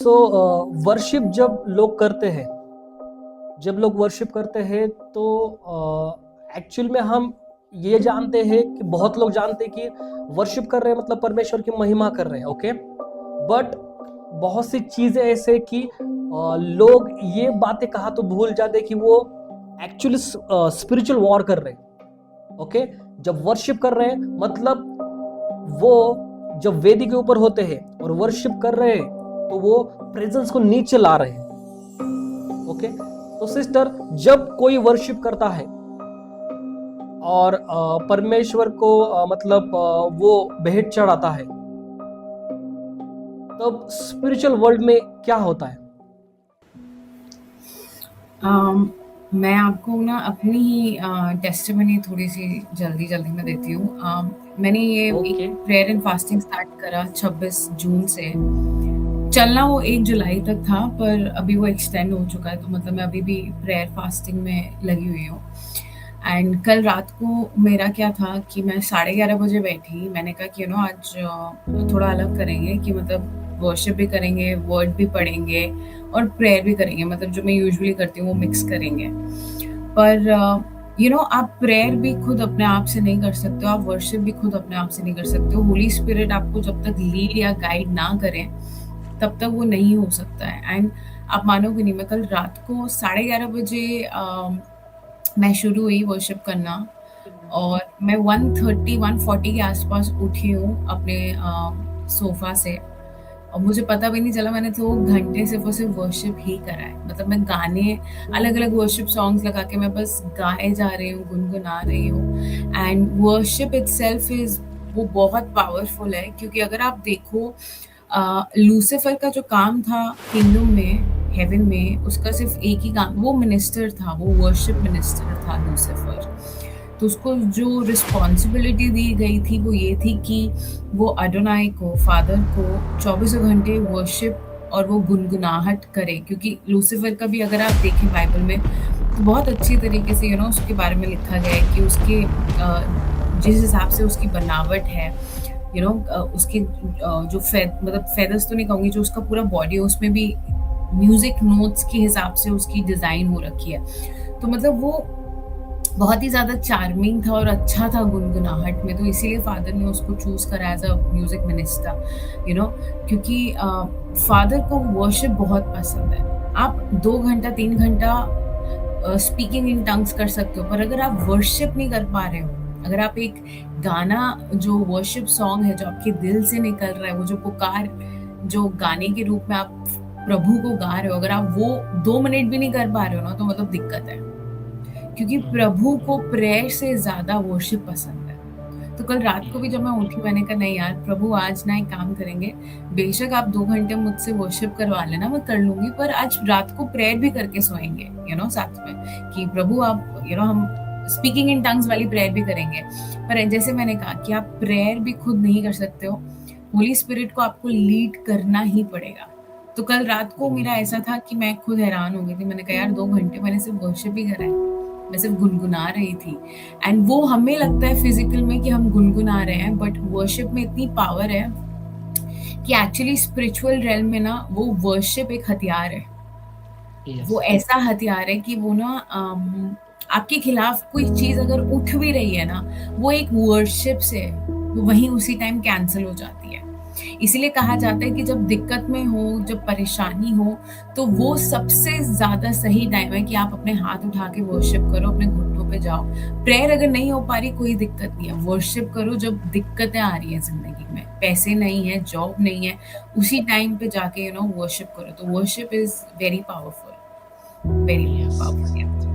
सो worship जब लोग worship करते हैं तो एक्चुअल में हम ये जानते हैं कि बहुत लोग जानते हैं कि वर्शिप कर रहे हैं मतलब परमेश्वर की महिमा कर रहे हैं, ओके। बट बहुत सी चीजें ऐसे कि लोग ये बातें कहा तो भूल जाते कि वो एक्चुअली स्पिरिचुअल वॉर कर रहे हैं, ओके। जब वर्शिप कर रहे हैं मतलब वो जब वेदी के ऊपर होते हैं और वर्शिप कर रहे हैं तो वो प्रेजेंस को नीचे ला रहे हैं, ओके। तो सिस्टर, जब कोई वर्शिप करता है और परमेश्वर को वो भेंट चढ़ाता है, तब स्पिरिचुअल वर्ल्ड में क्या होता है? मैं आपको ना अपनी ही टेस्टिमनी थोड़ी सी जल्दी जल्दी में देती हूँ। मैंने ये एक okay. Prayer and fasting start करा 26 जून से। चलना वो 1 जुलाई तक था, पर अभी वो एक्सटेंड हो चुका है, तो मतलब मैं अभी भी प्रेयर फास्टिंग में लगी हुई हूँ। एंड कल रात को मेरा क्या था कि मैं 11:30 बजे बैठी। मैंने कहा कि आज थोड़ा अलग करेंगे, कि मतलब वर्शिप भी करेंगे, वर्ड भी पढ़ेंगे और प्रेयर भी करेंगे, मतलब जो मैं यूजुअली करती हूँ वो मिक्स करेंगे। पर आप प्रेयर भी खुद अपने आप से नहीं कर सकते हो, आप वर्शिप भी खुद अपने आप से नहीं कर सकते हो। होली स्पिरिट आपको जब तक लीड या गाइड ना करें तब तक वो नहीं हो सकता है। एंड आप मानोगे नहीं, मैं कल रात को 11:30 बजे मैं शुरू हुई वर्शिप करना, और मैं 1:30 1:40 के आसपास उठी हूँ अपने सोफा से, और मुझे पता भी नहीं चला। मैंने तो घंटे सिर्फ और सिर्फ वर्शिप ही करा है। मतलब मैं गाने अलग अलग वर्शिप सॉन्ग्स लगा के मैं बस गाए जा रही हूँ, गुनगुना रही हूँ। एंड वर्शिप इटसेल्फ इज वो बहुत पावरफुल है, क्योंकि अगर आप देखो लूसीफर का जो काम था किंगडम में, हेवन में, उसका सिर्फ एक ही काम, वो मिनिस्टर था, वो वर्शिप मिनिस्टर था लूसीफर। तो उसको जो रिस्पॉन्सिबिलिटी दी गई थी वो ये थी कि वो अडोनाई को, फादर को 24 घंटे वर्शिप और वो गुनगुनाहट करे। क्योंकि लूसीफर का भी अगर आप देखें बाइबल में तो बहुत अच्छी तरीके से उसके बारे में लिखा गया है कि उसके जिस हिसाब से उसकी बनावट है, उसके जो मतलब फेदर्स तो नहीं कहूँगी, जो उसका पूरा बॉडी है उसमें भी म्यूजिक नोट्स के हिसाब से उसकी डिज़ाइन हो रखी है। तो मतलब वो बहुत ही ज़्यादा चार्मिंग था और अच्छा था गुनगुनाहट में, तो इसीलिए फादर ने उसको चूज़ करा एज़ अ म्यूज़िक मिनिस्टर, क्योंकि फादर को वर्शिप बहुत पसंद है। आप 2 घंटा 3 घंटा स्पीकिंग इन टंग्स कर सकते हो, पर अगर आप वर्शिप नहीं कर पा रहे हो, अगर आप एक गाना जो वर्शिप सॉन्ग है जो आपके दिल से निकल रहा है, वो जो पुकार जो गाने के रूप में आप प्रभु को गा रहे हो, अगर आप वो 2 मिनट भी नहीं कर पा रहे हो ना, तो मतलब दिक्कत है। क्योंकि प्रभु को प्रेयर से ज़्यादा वर्शिप पसंद है। तो कल रात को भी जब मैं उठी, मैंने कहा नहीं यार प्रभु, आज ना एक काम करेंगे, बेशक आप 2 घंटे मुझसे वर्शिप करवा लेना, मैं कर लूँगी, पर आज रात को प्रेयर भी करके सोएँगे, साथ में, कि प्रभु आप हम स्पीकिंग इन टंग्स वाली प्रेयर भी करेंगे। पर जैसे मैंने कहा कि आप प्रेयर भी खुद नहीं कर सकते हो, होली स्पिरिट को आपको लीड करना ही पड़ेगा। तो कल रात को मेरा ऐसा था कि मैं खुद हैरान हो गई थी। मैंने कहा यार 2 घंटे मैंने सिर्फ वर्शिप ही करा है, मैं सिर्फ गुनगुना रही थी। एंड वो हमें लगता है फिजिकल में कि हम गुनगुना रहे हैं, बट वर्शिप में इतनी पावर है कि एक्चुअली स्पिरिचुअल रेल्म में ना वो वर्शिप एक हथियार है। वो ऐसा हथियार है कि वो ना आपके खिलाफ कोई चीज अगर उठ भी रही है ना, वो एक वर्शिप से वो वहीं उसी टाइम कैंसिल हो जाती है। इसीलिए कहा जाता है कि जब दिक्कत में हो, जब परेशानी हो, तो वो सबसे ज्यादा सही टाइम है कि आप अपने हाथ उठा के वर्शिप करो, अपने घुटनों पे जाओ। प्रेयर अगर नहीं हो पा रही, कोई दिक्कत नहीं है, वर्शिप करो। जब दिक्कतें आ रही है जिंदगी में, पैसे नहीं है, जॉब नहीं है, उसी टाइम पे जाके वर्शिप करो। तो worship is very powerful, very yes. Powerful.